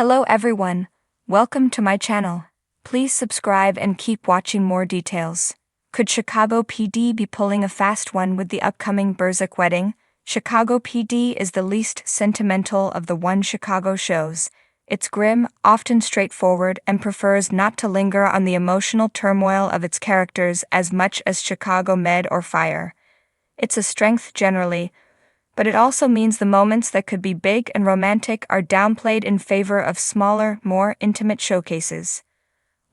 Hello everyone, welcome to my channel. Please subscribe and keep watching more details. Could Chicago PD be pulling a fast one with the upcoming Burzek wedding? Chicago PD is the least sentimental of the One Chicago shows. It's grim, often straightforward, and prefers not to linger on the emotional turmoil of its characters as much as Chicago Med or Fire. It's a strength generally, but it also means the moments that could be big and romantic are downplayed in favor of smaller, more intimate showcases.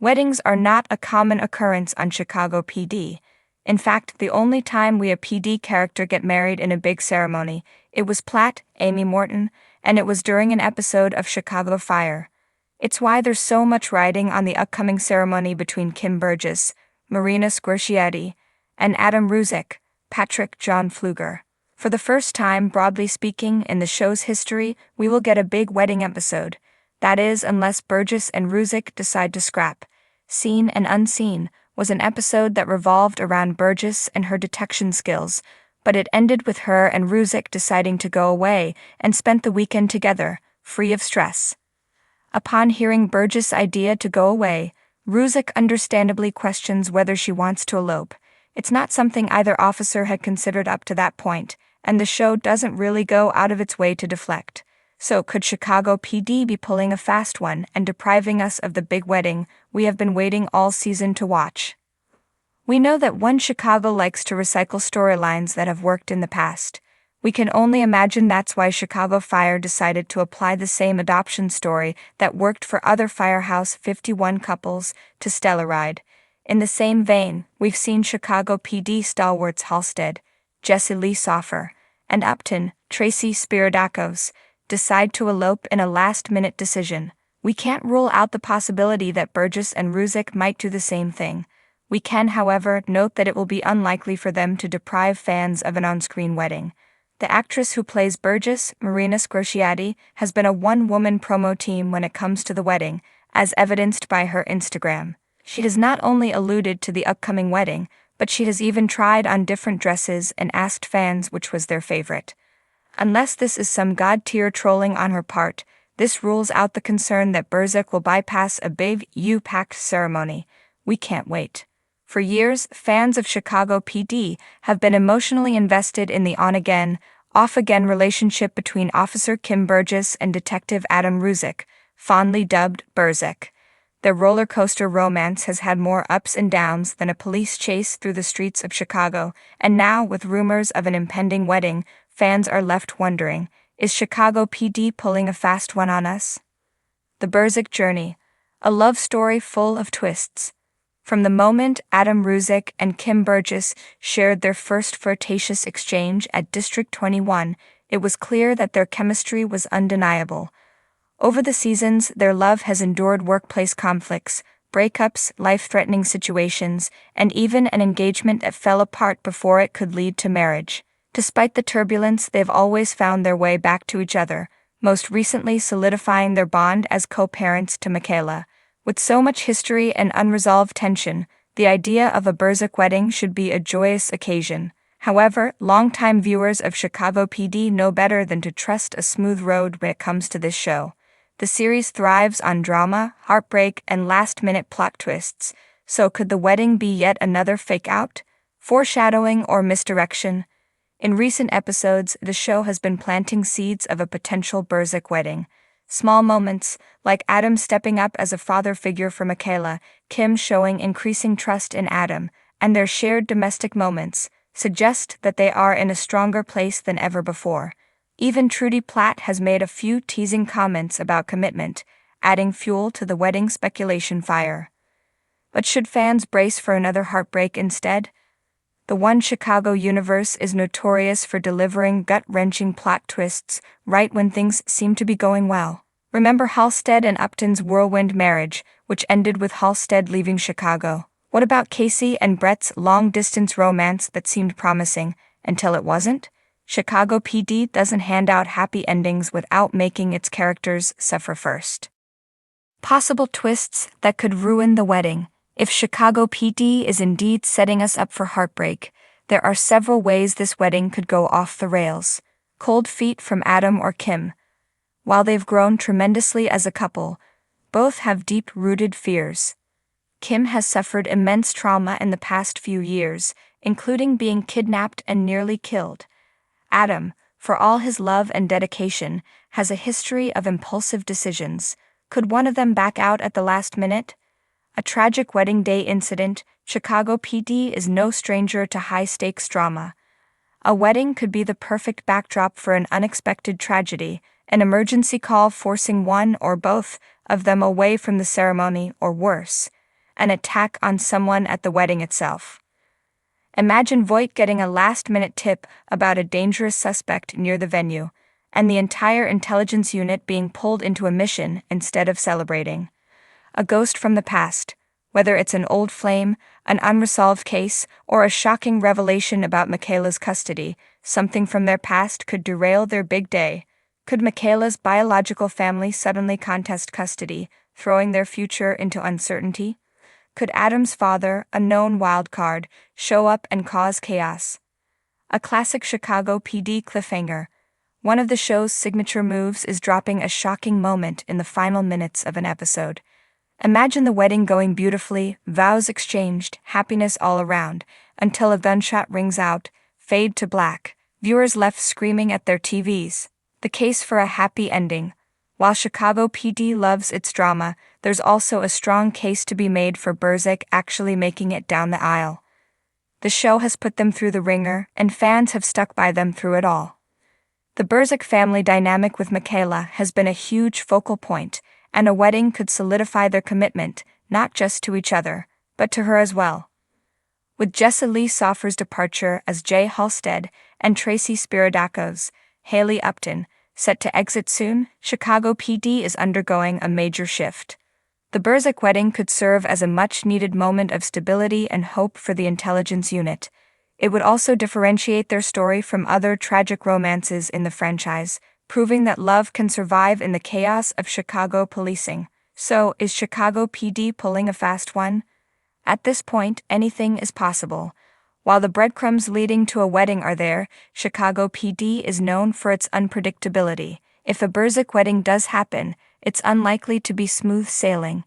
Weddings are not a common occurrence on Chicago PD. In fact, the only time we a PD character get married in a big ceremony, it was Platt, Amy Morton, and it was during an episode of Chicago Fire. It's why there's so much riding on the upcoming ceremony between Kim Burgess, Marina Squarciati, and Adam Burzek, Patrick John Pfluger. For the first time, broadly speaking, in the show's history, we will get a big wedding episode. That is, unless Burgess and Burzek decide to scrap. Seen and Unseen was an episode that revolved around Burgess and her detection skills, but it ended with her and Burzek deciding to go away and spent the weekend together, free of stress. Upon hearing Burgess' idea to go away, Burzek understandably questions whether she wants to elope. It's not something either officer had considered up to that point, and the show doesn't really go out of its way to deflect. So could Chicago PD be pulling a fast one and depriving us of the big wedding we have been waiting all season to watch? We know that One Chicago likes to recycle storylines that have worked in the past. We can only imagine that's why Chicago Fire decided to apply the same adoption story that worked for other Firehouse 51 couples to Stellaride. In the same vein, we've seen Chicago PD stalwarts Halstead, Jesse Lee Soffer, and Upton, Tracy Spiridakos, decide to elope in a last-minute decision. We can't rule out the possibility that Burgess and Burzek might do the same thing. We can, however, note that it will be unlikely for them to deprive fans of an on-screen wedding. The actress who plays Burgess, Marina Squarciati, has been a one-woman promo team when it comes to the wedding, as evidenced by her Instagram. She has not only alluded to the upcoming wedding, but she has even tried on different dresses and asked fans which was their favorite. Unless this is some god-tier trolling on her part, this rules out the concern that Burzek will bypass a big U-packed ceremony. We can't wait. For years, fans of Chicago PD have been emotionally invested in the on-again, off-again relationship between Officer Kim Burgess and Detective Adam Burzek, fondly dubbed Burzek. Their roller coaster romance has had more ups and downs than a police chase through the streets of Chicago, and now, with rumors of an impending wedding, fans are left wondering, is Chicago PD pulling a fast one on us? The Burzek journey, a love story full of twists. From the moment Adam Burzek and Kim Burgess shared their first flirtatious exchange at District 21, it was clear that their chemistry was undeniable. Over the seasons, their love has endured workplace conflicts, breakups, life-threatening situations, and even an engagement that fell apart before it could lead to marriage. Despite the turbulence, they've always found their way back to each other, most recently solidifying their bond as co-parents to Michaela. With so much history and unresolved tension, the idea of a Burzek wedding should be a joyous occasion. However, longtime viewers of Chicago PD know better than to trust a smooth road when it comes to this show. The series thrives on drama, heartbreak, and last-minute plot twists, so could the wedding be yet another fake-out, foreshadowing, or misdirection? In recent episodes, the show has been planting seeds of a potential Burzek wedding. Small moments, like Adam stepping up as a father figure for Michaela, Kim showing increasing trust in Adam, and their shared domestic moments, suggest that they are in a stronger place than ever before. Even Trudy Platt has made a few teasing comments about commitment, adding fuel to the wedding speculation fire. But should fans brace for another heartbreak instead? The One Chicago universe is notorious for delivering gut-wrenching plot twists right when things seem to be going well. Remember Halstead and Upton's whirlwind marriage, which ended with Halstead leaving Chicago? What about Casey and Brett's long-distance romance that seemed promising, until it wasn't? Chicago PD doesn't hand out happy endings without making its characters suffer first. Possible twists that could ruin the wedding. If Chicago PD is indeed setting us up for heartbreak, there are several ways this wedding could go off the rails. Cold feet from Adam or Kim. While they've grown tremendously as a couple, both have deep-rooted fears. Kim has suffered immense trauma in the past few years, including being kidnapped and nearly killed. Adam, for all his love and dedication, has a history of impulsive decisions. Could one of them back out at the last minute? A tragic wedding day incident. Chicago PD is no stranger to high-stakes drama. A wedding could be the perfect backdrop for an unexpected tragedy, an emergency call forcing one or both of them away from the ceremony, or worse, an attack on someone at the wedding itself. Imagine Voight getting a last-minute tip about a dangerous suspect near the venue, and the entire intelligence unit being pulled into a mission instead of celebrating. A ghost from the past, whether it's an old flame, an unresolved case, or a shocking revelation about Michaela's custody, something from their past could derail their big day. Could Michaela's biological family suddenly contest custody, throwing their future into uncertainty? Could Adam's father, a known wildcard, show up and cause chaos? A classic Chicago PD cliffhanger. One of the show's signature moves is dropping a shocking moment in the final minutes of an episode. Imagine the wedding going beautifully, vows exchanged, happiness all around, until a gunshot rings out, fade to black, viewers left screaming at their TVs. The case for a happy ending. While Chicago PD loves its drama, there's also a strong case to be made for Burzek actually making it down the aisle. The show has put them through the ringer, and fans have stuck by them through it all. The Burzek family dynamic with Michaela has been a huge focal point, and a wedding could solidify their commitment, not just to each other, but to her as well. With Jessa Lee Soffer's departure as Jay Halstead and Tracy Spiridakos, Haley Upton, set to exit soon, Chicago PD is undergoing a major shift. The Burzek wedding could serve as a much-needed moment of stability and hope for the intelligence unit. It would also differentiate their story from other tragic romances in the franchise, proving that love can survive in the chaos of Chicago policing. So, is Chicago PD pulling a fast one? At this point, anything is possible. While the breadcrumbs leading to a wedding are there, Chicago PD is known for its unpredictability. If a Burzek wedding does happen, it's unlikely to be smooth sailing.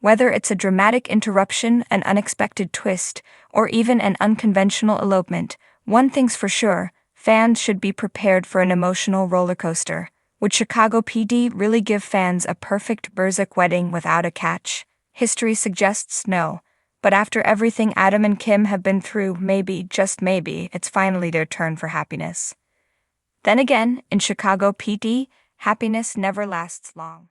Whether it's a dramatic interruption, an unexpected twist, or even an unconventional elopement, one thing's for sure: fans should be prepared for an emotional roller coaster. Would Chicago PD really give fans a perfect Burzek wedding without a catch? History suggests no. But after everything Adam and Kim have been through, maybe, just maybe, it's finally their turn for happiness. Then again, in Chicago PD, happiness never lasts long.